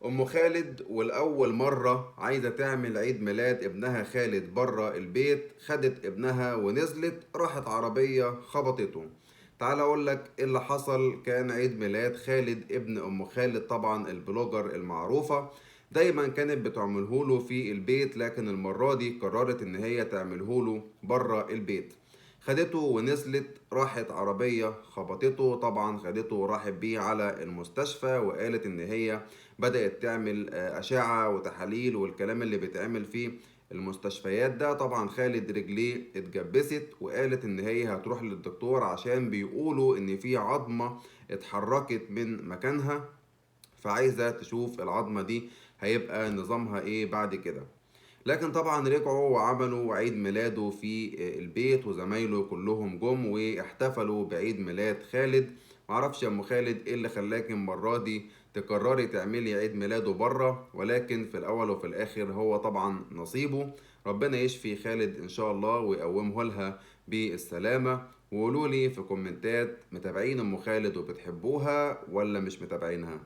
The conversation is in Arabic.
أم خالد والأول مرة عايزة تعمل عيد ميلاد ابنها خالد برا البيت، خدت ابنها ونزلت راحت عربية خبطته. تعال أقولك إيه اللي حصل. كان عيد ميلاد خالد ابن أم خالد، طبعا البلوجر المعروفة، دايما كانت بتعملهوله في البيت، لكن المرة دي قررت إن هي تعملهوله برا البيت. خدته ونزلت راحت عربية خبطته، طبعا خدته وراحت بيه على المستشفى، وقالت ان هي بدأت تعمل أشعة وتحاليل والكلام اللي بيتعمل في المستشفيات ده. طبعا خالد رجليه اتجبست، وقالت ان هي هتروح للدكتور عشان بيقولوا ان في عظمة اتحركت من مكانها، فعايزة تشوف العظمة دي هيبقى نظامها ايه بعد كده. لكن طبعا رجعوا وعملوا عيد ميلاده في البيت، وزمايله كلهم جم واحتفلوا بعيد ميلاد خالد. معرفش يا ام خالد ايه اللي خلاكي المرة دي تقرري تعملي عيد ميلاده بره، ولكن في الاول وفي الاخر هو طبعا نصيبه. ربنا يشفي خالد ان شاء الله ويقومه لها بالسلامة. وقولولي في كومنتات، متابعين ام خالد وبتحبوها ولا مش متابعينها؟